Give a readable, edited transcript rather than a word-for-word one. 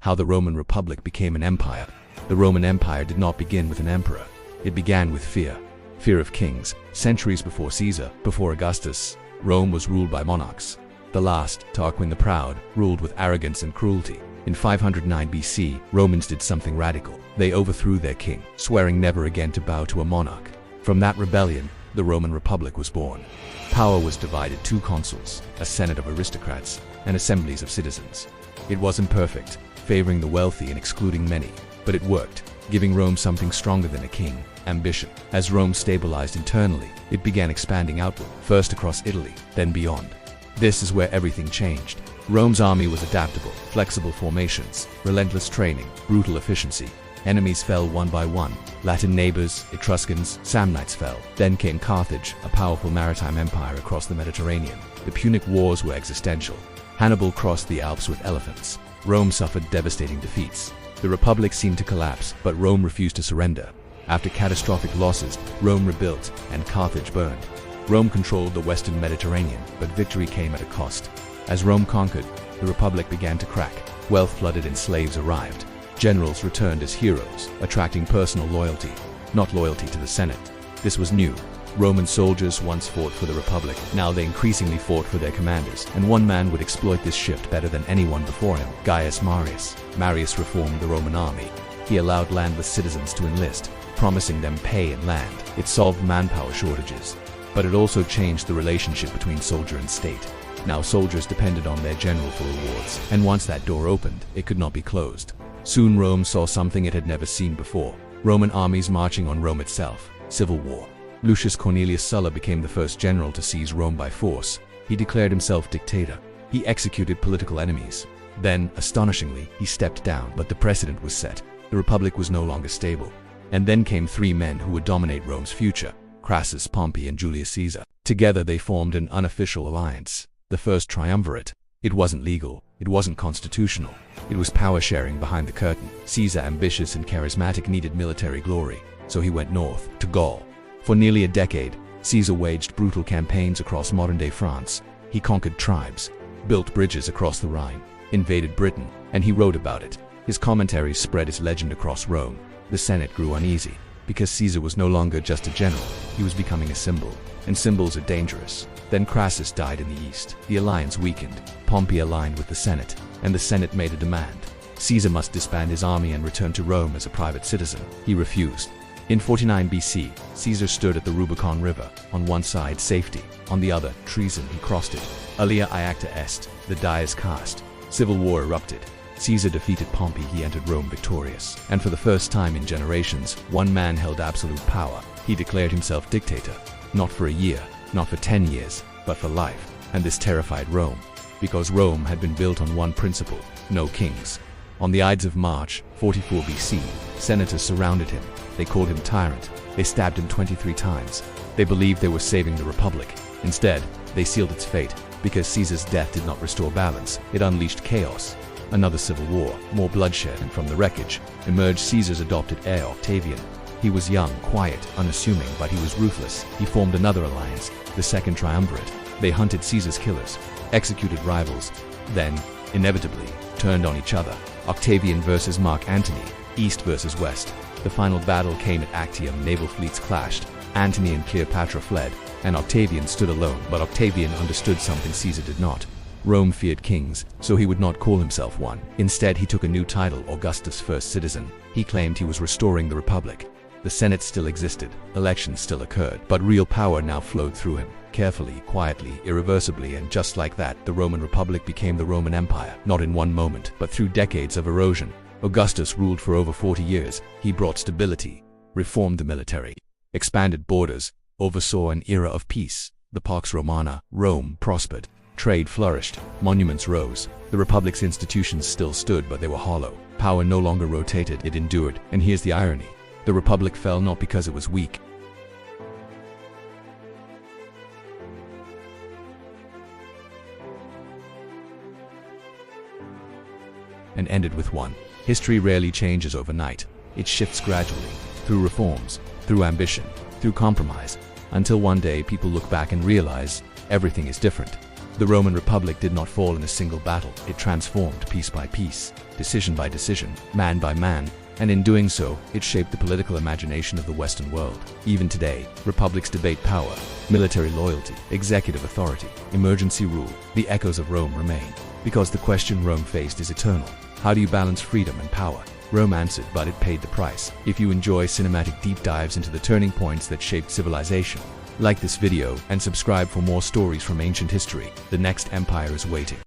How the Roman Republic became an empire. The Roman Empire did not begin with an emperor. It began with fear. Fear of kings. Centuries before Caesar, before Augustus, Rome was ruled by monarchs. The last, Tarquin the Proud, ruled with arrogance and cruelty. In 509 BC, Romans did something radical. They overthrew their king, swearing never again to bow to a monarch. From that rebellion, the Roman Republic was born. Power was divided: two consuls, a senate of aristocrats, and assemblies of citizens. It wasn't perfect, favoring the wealthy and excluding many, but it worked, giving Rome something stronger than a king: ambition. As Rome stabilized internally, it began expanding outward, first across Italy, then beyond. This is where everything changed. Rome's army was adaptable, flexible formations, relentless training, brutal efficiency. Enemies fell one by one. Latin neighbors, Etruscans, Samnites fell. Then came Carthage, a powerful maritime empire across the Mediterranean. The Punic Wars were existential. Hannibal crossed the Alps with elephants. Rome suffered devastating defeats. The Republic seemed to collapse, but Rome refused to surrender. After catastrophic losses, Rome rebuilt, and Carthage burned. Rome controlled the western Mediterranean, but victory came at a cost. As Rome conquered, the Republic began to crack. Wealth flooded and slaves arrived. Generals returned as heroes, attracting personal loyalty, not loyalty to the Senate. This was new. Roman soldiers once fought for the Republic. Now they increasingly fought for their commanders, and one man would exploit this shift better than anyone before him: Gaius Marius. Marius reformed the Roman army. He allowed landless citizens to enlist, promising them pay and land. It solved manpower shortages, but it also changed the relationship between soldier and state. Now soldiers depended on their general for rewards, and once that door opened, it could not be closed. Soon Rome saw something it had never seen before: Roman armies marching on Rome itself. Civil war. Lucius Cornelius Sulla became the first general to seize Rome by force. He declared himself dictator. He executed political enemies. Then, astonishingly, he stepped down, but the precedent was set. The Republic was no longer stable. And then came three men who would dominate Rome's future: Crassus, Pompey, and Julius Caesar. Together they formed an unofficial alliance, the First Triumvirate. It wasn't legal, it wasn't constitutional. It was power-sharing behind the curtain. Caesar, ambitious and charismatic, needed military glory, so he went north, to Gaul. For nearly a decade, Caesar waged brutal campaigns across modern-day France. He conquered tribes, built bridges across the Rhine, invaded Britain, and he wrote about it. His commentaries spread his legend across Rome. The Senate grew uneasy, because Caesar was no longer just a general, he was becoming a symbol, and symbols are dangerous. Then Crassus died in the east. The alliance weakened. Pompey aligned with the Senate, and the Senate made a demand. Caesar must disband his army and return to Rome as a private citizen. He refused. In 49 BC, Caesar stood at the Rubicon River. On one side, safety; on the other, treason. He crossed it. Alia iacta est, the die is cast. Civil war erupted. Caesar defeated Pompey. He entered Rome victorious. And for the first time in generations, one man held absolute power. He declared himself dictator. Not for a year, not for 10 years, but for life. And this terrified Rome, because Rome had been built on one principle: no kings. On the Ides of March, 44 BC, senators surrounded him. They called him tyrant. They stabbed him 23 times. They believed they were saving the Republic. Instead, they sealed its fate. Because Caesar's death did not restore balance, it unleashed chaos. Another civil war, more bloodshed, and from the wreckage emerged Caesar's adopted heir, Octavian. He was young, quiet, unassuming, but he was ruthless. He formed another alliance, the Second Triumvirate. They hunted Caesar's killers, executed rivals, then, inevitably, turned on each other. Octavian versus Mark Antony, East versus West. The final battle came at Actium. Naval fleets clashed. Antony and Cleopatra fled, and Octavian stood alone. But Octavian understood something Caesar did not. Rome feared kings, so he would not call himself one. Instead, he took a new title: Augustus, first citizen. He claimed he was restoring the Republic. The Senate still existed, elections still occurred, but real power now flowed through him. Carefully, quietly, irreversibly, and just like that, the Roman Republic became the Roman Empire. Not in one moment, but through decades of erosion. Augustus ruled for over 40 years. He brought stability, reformed the military, expanded borders, oversaw an era of peace. The Pax Romana, Rome, prospered. Trade flourished. Monuments rose. The Republic's institutions still stood, but they were hollow. Power no longer rotated, it endured. And here's the irony: the Republic fell not because it was weak, and ended with one. History rarely changes overnight. It shifts gradually, through reforms, through ambition, through compromise, until one day people look back and realize everything is different. The Roman Republic did not fall in a single battle. It transformed piece by piece. decision by decision, man by man, and in doing so, it shaped the political imagination of the Western world. Even today, republics debate power, military loyalty, executive authority, emergency rule. The echoes of Rome remain, because the question Rome faced is eternal. How do you balance freedom and power? Rome answered, but it paid the price. If you enjoy cinematic deep dives into the turning points that shaped civilization, like this video and subscribe for more stories from ancient history. The next empire is waiting.